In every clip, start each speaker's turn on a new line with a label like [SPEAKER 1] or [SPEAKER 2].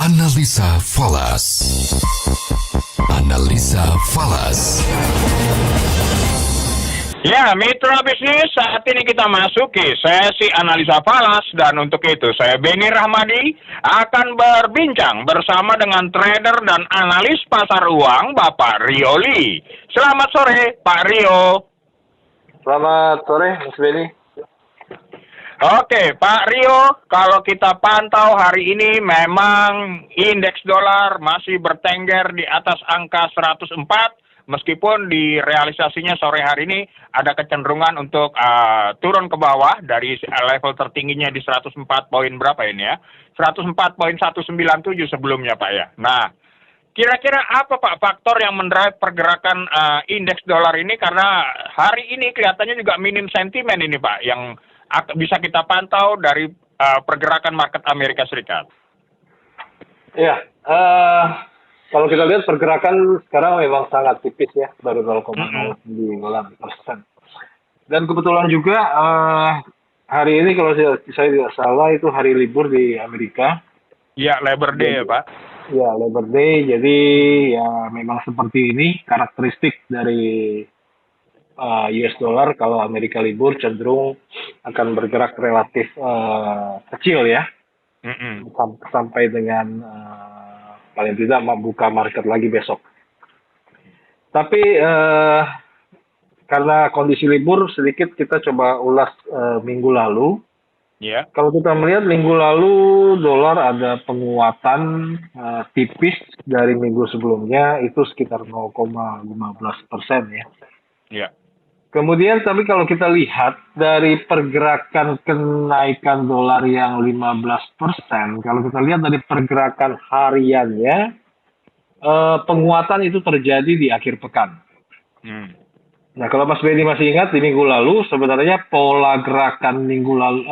[SPEAKER 1] Analisa Falas. Analisa Falas.
[SPEAKER 2] Ya, mitra bisnis, saat ini kita masuki sesi analisa falas dan untuk itu saya Beni Rahmadi akan berbincang bersama dengan trader dan analis pasar uang Bapak Rio Lee. Selamat sore Pak Rio.
[SPEAKER 3] Selamat sore Mas Beni.
[SPEAKER 2] Oke Pak Rio, kalau kita pantau hari ini memang indeks dolar masih bertengger di atas angka 104. Meskipun di realisasinya sore hari ini ada kecenderungan untuk turun ke bawah dari level tertingginya di 104 poin berapa ini ya? 104.197 sebelumnya Pak ya. Nah, kira-kira apa Pak faktor yang mendrive pergerakan indeks dolar ini? Karena hari ini kelihatannya juga minim sentimen ini Pak yang bisa kita pantau dari pergerakan market Amerika Serikat.
[SPEAKER 3] Iya, kalau kita lihat pergerakan sekarang memang sangat tipis ya, baru 0,09%. Dan kebetulan juga hari ini kalau saya tidak salah itu hari libur di Amerika.
[SPEAKER 2] Iya, Labor Day ya Pak.
[SPEAKER 3] Ya, Labor Day. Jadi ya memang seperti ini karakteristik dari US dollar. Kalau Amerika libur cenderung akan bergerak relatif kecil ya, sampai dengan paling tidak membuka market lagi besok. Tapi karena kondisi libur sedikit kita coba ulas minggu lalu.
[SPEAKER 2] Yeah.
[SPEAKER 3] Kalau kita melihat minggu lalu dolar ada penguatan tipis dari minggu sebelumnya itu sekitar 0,15% ya.
[SPEAKER 2] Yeah.
[SPEAKER 3] Kemudian tapi kalau kita lihat dari pergerakan kenaikan dolar yang 15%, kalau kita lihat dari pergerakan hariannya, penguatan itu terjadi di akhir pekan. Nah, kalau Mas Beni masih ingat di minggu lalu, sebenarnya pola gerakan minggu lalu,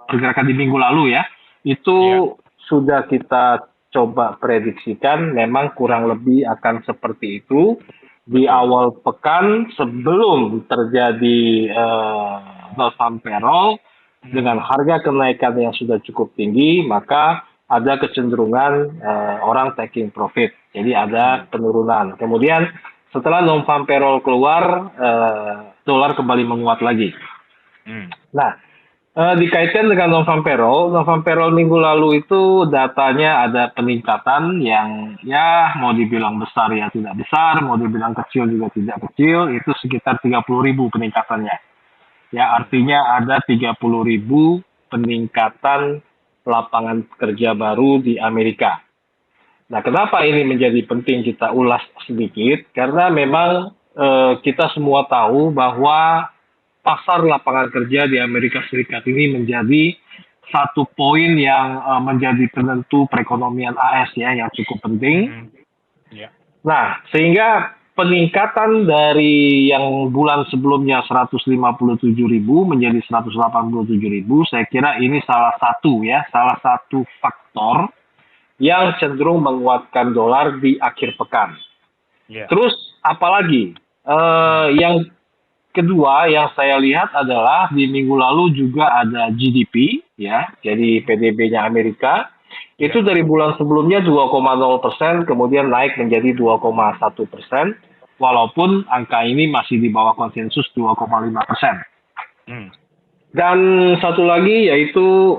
[SPEAKER 3] pergerakan di minggu lalu ya, itu sudah kita coba prediksikan, memang kurang lebih akan seperti itu. Di awal pekan sebelum terjadi non-farm payroll dengan harga kenaikan yang sudah cukup tinggi, maka ada kecenderungan orang taking profit. Jadi ada penurunan. Kemudian setelah non-farm payroll keluar, dolar kembali menguat lagi. Nah, dikaitkan dengan non-farm payroll minggu lalu itu datanya ada peningkatan yang ya mau dibilang besar ya tidak besar, mau dibilang kecil juga tidak kecil, itu sekitar 30.000 peningkatannya. Ya artinya ada 30.000 peningkatan lapangan kerja baru di Amerika. Nah, kenapa ini menjadi penting kita ulas sedikit? Karena memang kita semua tahu bahwa pasar lapangan kerja di Amerika Serikat ini menjadi satu poin yang menjadi penentu perekonomian AS ya, yang cukup penting. Nah, sehingga peningkatan dari yang bulan sebelumnya 157.000 menjadi 187.000, saya kira ini salah satu faktor yang cenderung menguatkan dolar di akhir pekan. Terus apalagi yang kedua yang saya lihat adalah di minggu lalu juga ada GDP ya, jadi PDB-nya Amerika itu dari bulan sebelumnya 2,0% kemudian naik menjadi 2,1%, walaupun angka ini masih di bawah konsensus 2,5%. Dan satu lagi yaitu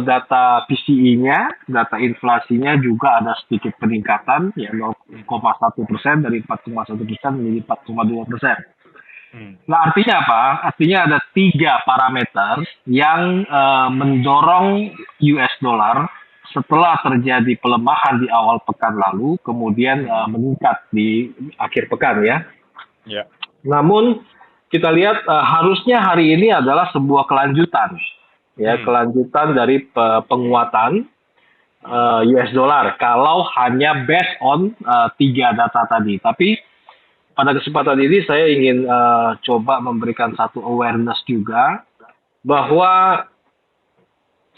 [SPEAKER 3] data PCE-nya, data inflasinya juga ada sedikit peningkatan ya 0,1% dari 4,1% menjadi 4,2%. Nah, artinya apa? Artinya ada 3 parameter yang mendorong US dollar setelah terjadi pelemahan di awal pekan lalu, kemudian meningkat di akhir pekan ya. Namun kita lihat harusnya hari ini adalah sebuah kelanjutan, ya kelanjutan dari penguatan US dollar. Kalau hanya based on 3 data tadi, tapi pada kesempatan ini saya ingin coba memberikan satu awareness juga bahwa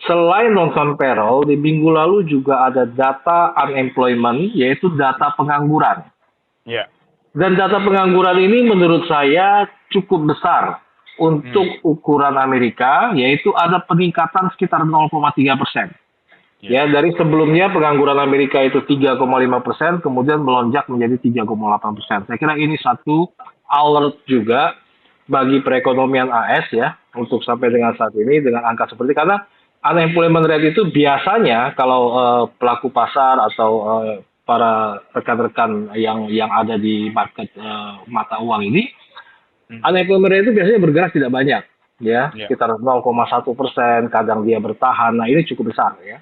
[SPEAKER 3] selain non-farm payroll di minggu lalu juga ada data unemployment, yaitu data pengangguran. Dan data pengangguran ini menurut saya cukup besar untuk ukuran Amerika, yaitu ada peningkatan sekitar 0,3%. Ya, dari sebelumnya pengangguran Amerika itu 3,5%, kemudian melonjak menjadi 3,8%. Saya kira ini satu alert juga bagi perekonomian AS ya, untuk sampai dengan saat ini dengan angka seperti karena unemployment rate itu biasanya kalau pelaku pasar atau para rekan-rekan yang ada di market mata uang ini, unemployment rate itu biasanya bergerak tidak banyak, ya, sekitar 0,1%, kadang dia bertahan. Nah, ini cukup besar ya.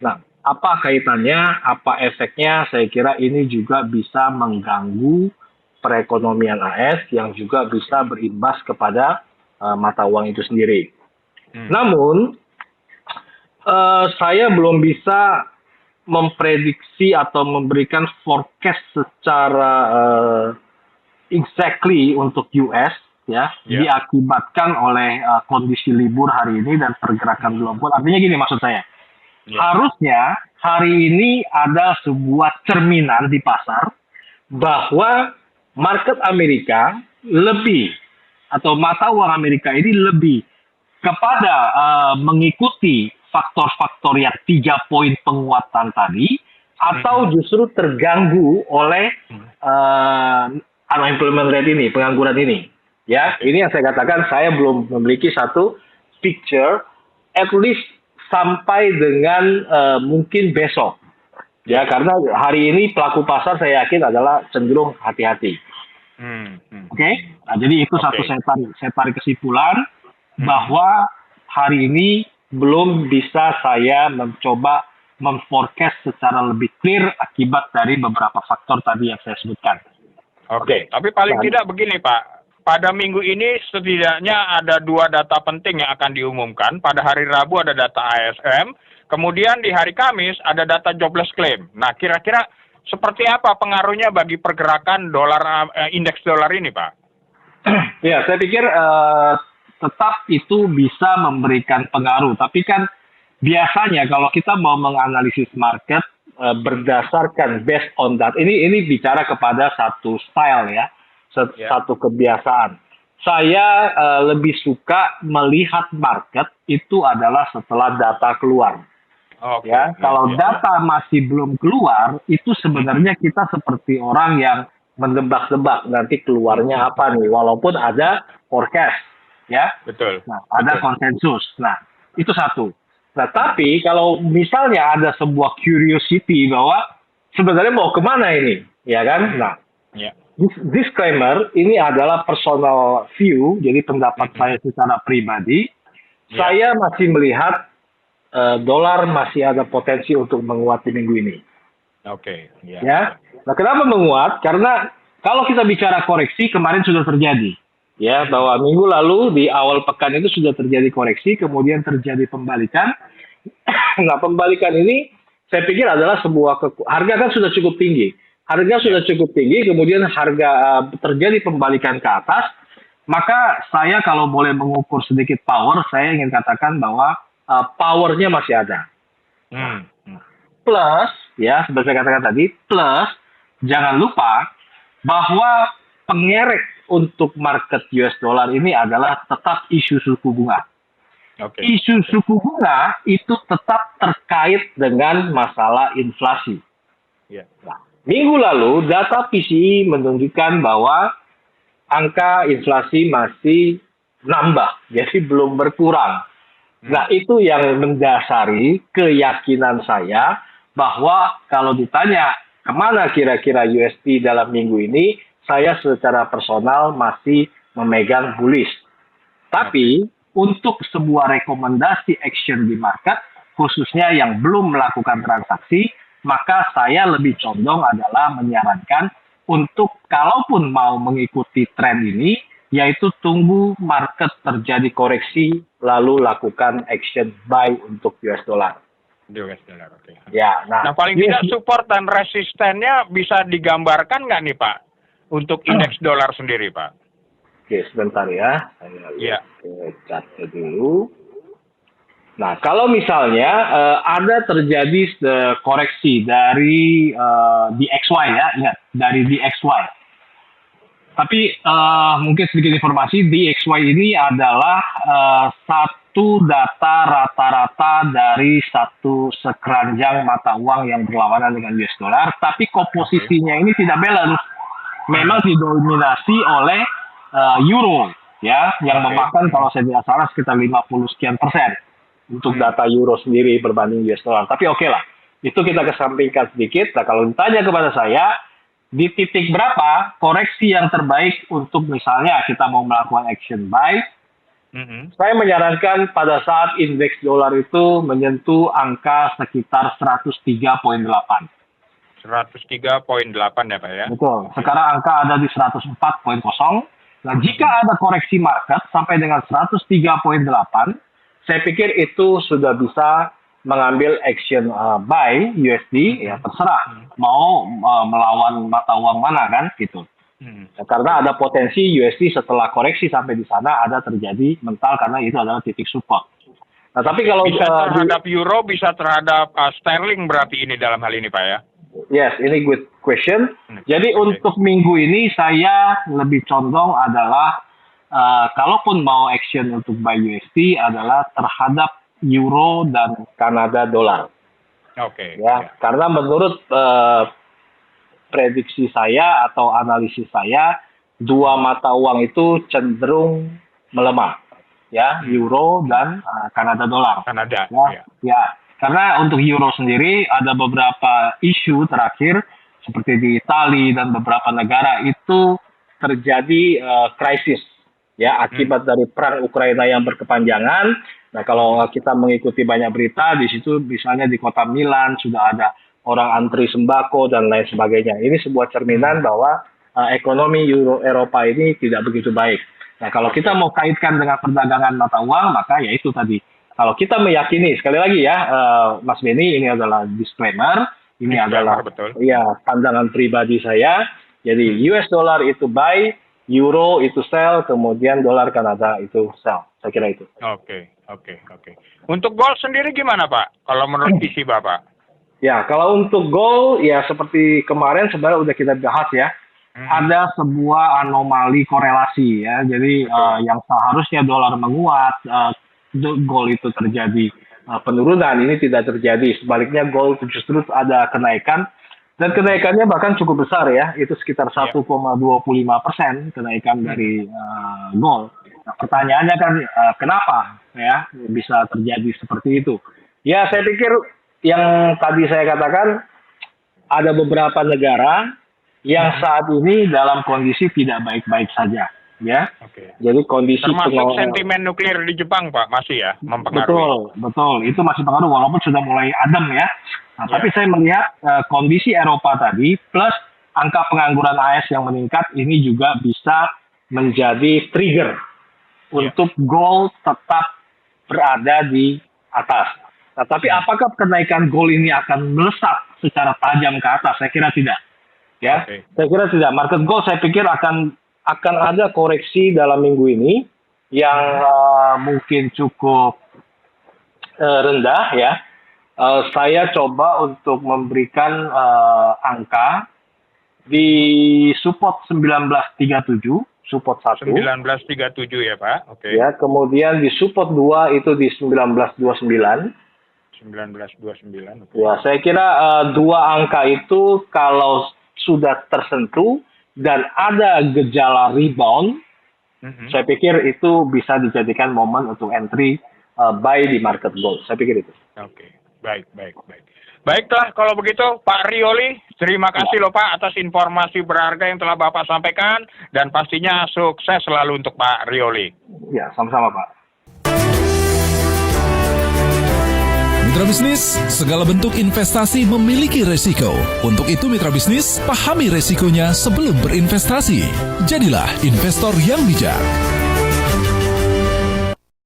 [SPEAKER 3] Nah, apa kaitannya, apa efeknya? Saya kira ini juga bisa mengganggu perekonomian AS yang juga bisa berimbas kepada mata uang itu sendiri. Namun, saya belum bisa memprediksi atau memberikan forecast secara exactly untuk US ya, diakibatkan oleh kondisi libur hari ini dan pergerakan belum kuat. Artinya gini maksud saya. Harusnya hari ini ada sebuah cerminan di pasar bahwa market Amerika lebih atau mata uang Amerika ini lebih kepada mengikuti faktor-faktor yang 3 poin penguatan tadi atau justru terganggu oleh unemployment rate ini, pengangguran ini. Ya, ini yang saya katakan saya belum memiliki satu picture at least sampai dengan mungkin besok, ya karena hari ini pelaku pasar saya yakin adalah cenderung hati-hati. Oke? Nah, jadi itu satu saya tarik kesimpulan bahwa hari ini belum bisa saya mencoba memforecast secara lebih clear akibat dari beberapa faktor tadi yang saya sebutkan.
[SPEAKER 2] Oke. Tapi paling tidak begini Pak. Pada minggu ini setidaknya ada 2 data penting yang akan diumumkan. Pada hari Rabu ada data ASM, kemudian di hari Kamis ada data jobless claim. Nah, kira-kira seperti apa pengaruhnya bagi pergerakan indeks dolar ini, Pak?
[SPEAKER 3] Ya, saya pikir tetap itu bisa memberikan pengaruh. Tapi kan biasanya kalau kita mau menganalisis market berdasarkan based on that, ini bicara kepada satu style ya. Satu kebiasaan. Saya lebih suka melihat market itu adalah setelah data keluar. Kalau data masih belum keluar, itu sebenarnya kita seperti orang yang mendebak-debak nanti keluarnya apa nih, walaupun ada forecast, ya.
[SPEAKER 2] Betul.
[SPEAKER 3] Nah, ada konsensus. Nah, itu satu. Nah, tapi kalau misalnya ada sebuah curiosity bahwa sebenarnya mau kemana ini, ya kan? Nah. Disclaimer, ini adalah personal view, jadi pendapat saya secara pribadi. Saya masih melihat dolar masih ada potensi untuk menguat di minggu ini. Ya. Nah, kenapa menguat? Karena kalau kita bicara koreksi, kemarin sudah terjadi. Ya, bahwa minggu lalu di awal pekan itu sudah terjadi koreksi, kemudian terjadi pembalikan. Nah, pembalikan ini saya pikir adalah sebuah harga kan sudah cukup tinggi. Harga sudah cukup tinggi, kemudian harga terjadi pembalikan ke atas, maka saya kalau boleh mengukur sedikit power, saya ingin katakan bahwa powernya masih ada. Plus, ya seperti saya katakan tadi, plus jangan lupa bahwa pengerek untuk market US dollar ini adalah tetap isu suku bunga. Isu suku bunga itu tetap terkait dengan masalah inflasi. Nah, minggu lalu, data PCE menunjukkan bahwa angka inflasi masih nambah, jadi belum berkurang. Nah, itu yang mendasari keyakinan saya bahwa kalau ditanya kemana kira-kira USD dalam minggu ini, saya secara personal masih memegang bullish. Tapi, untuk sebuah rekomendasi action di market, khususnya yang belum melakukan transaksi, maka saya lebih condong adalah menyarankan untuk kalaupun mau mengikuti tren ini, yaitu tunggu market terjadi koreksi, lalu lakukan action buy untuk US dollar. Ya,
[SPEAKER 2] nah paling tidak support dan resistennya bisa digambarkan nggak nih Pak, untuk indeks dolar sendiri Pak?
[SPEAKER 3] Oke, sebentar ya. Saya lihat catnya dulu. Nah, kalau misalnya ada terjadi koreksi dari DXY ya, ingat dari DXY. Tapi mungkin sedikit informasi, DXY ini adalah itu data rata-rata dari satu sekeranjang mata uang yang berlawanan dengan US dollar, tapi komposisinya ini tidak balance. Memang didominasi oleh euro, ya, yang memakan kalau saya tidak salah sekitar 50 sekian persen untuk data euro sendiri berbanding US dollar. Tapi oke lah, itu kita kesampingkan sedikit. Nah, kalau ditanya kepada saya, di titik berapa koreksi yang terbaik untuk misalnya kita mau melakukan action buy, saya menyarankan pada saat indeks dolar itu menyentuh angka sekitar 103,8.
[SPEAKER 2] 103,8 ya Pak ya?
[SPEAKER 3] Betul. Sekarang angka ada di 104,0. Nah, jika ada koreksi market sampai dengan 103,8, saya pikir itu sudah bisa mengambil action buy USD, ya terserah mau melawan mata uang mana kan gitu. Ya, karena ada potensi USD setelah koreksi sampai di sana ada terjadi mental karena itu adalah titik support. Nah, tapi kalau
[SPEAKER 2] bisa terhadap euro, bisa terhadap sterling berarti ini dalam hal ini Pak ya?
[SPEAKER 3] Yes, ini good question. Jadi untuk minggu ini saya lebih condong adalah kalaupun mau action untuk buy USD adalah terhadap euro dan Kanada dolar.
[SPEAKER 2] Oke.
[SPEAKER 3] Ya, karena menurut prediksi saya atau analisis saya, dua mata uang itu cenderung melemah, ya, euro dan Kanada dolar.
[SPEAKER 2] Kanada.
[SPEAKER 3] Ya. Karena untuk euro sendiri ada beberapa isu terakhir seperti di Italia dan beberapa negara itu terjadi krisis, ya, akibat dari perang Ukraina yang berkepanjangan. Nah, kalau kita mengikuti banyak berita di situ, misalnya di kota Milan sudah ada orang antri sembako dan lain sebagainya. Ini sebuah cerminan bahwa ekonomi Eropa ini tidak begitu baik. Nah, kalau kita mau kaitkan dengan perdagangan mata uang, maka ya itu tadi. Kalau kita meyakini, sekali lagi ya, Mas Benny, ini adalah disclaimer, ini adalah ya pandangan pribadi saya. Jadi US dollar itu buy, euro itu sell, kemudian dolar Kanada itu sell. Saya kira itu.
[SPEAKER 2] Oke. Untuk gold sendiri gimana Pak? Kalau menurut visi Bapak?
[SPEAKER 3] Ya, kalau untuk gold, ya seperti kemarin sebenarnya udah kita bahas ya. Ada sebuah anomali korelasi ya. Jadi yang seharusnya dolar menguat, gold itu terjadi penurunan, ini tidak terjadi. Sebaliknya gold justru ada kenaikan. Dan kenaikannya bahkan cukup besar ya. Itu sekitar 1,25% kenaikan dari gold. Nah, pertanyaannya kan kenapa ya bisa terjadi seperti itu? Ya, saya pikir yang tadi saya katakan ada beberapa negara yang saat ini dalam kondisi tidak baik-baik saja, ya. Jadi kondisi
[SPEAKER 2] termasuk sentimen nuklir di Jepang Pak masih ya mempengaruhi.
[SPEAKER 3] Betul, itu masih pengaruh walaupun sudah mulai adem ya. Nah, tapi saya melihat kondisi Eropa tadi plus angka pengangguran AS yang meningkat ini juga bisa menjadi trigger untuk gold tetap berada di atas. Nah, tapi apakah kenaikan gold ini akan melesat secara tajam ke atas? Saya kira tidak. Ya, saya kira tidak. Market gold saya pikir akan ada koreksi dalam minggu ini yang mungkin cukup rendah ya. Saya coba untuk memberikan angka di support 1937. Support 1.
[SPEAKER 2] 1937 ya Pak. Oke.
[SPEAKER 3] Ya, kemudian di support 2 itu di 1929.
[SPEAKER 2] 1929. Okay.
[SPEAKER 3] Ya, saya kira dua angka itu kalau sudah tersentuh dan ada gejala rebound, saya pikir itu bisa dijadikan momen untuk entry buy di market gold. Saya pikir itu.
[SPEAKER 2] Oke. Baik. Baiklah, kalau begitu Pak Rioli, terima kasih loh Pak atas informasi berharga yang telah Bapak sampaikan dan pastinya sukses selalu untuk Pak Rioli.
[SPEAKER 3] Ya, sama-sama Pak.
[SPEAKER 4] Mitra bisnis, segala bentuk investasi memiliki resiko. Untuk itu mitra bisnis, pahami resikonya sebelum berinvestasi. Jadilah investor yang bijak.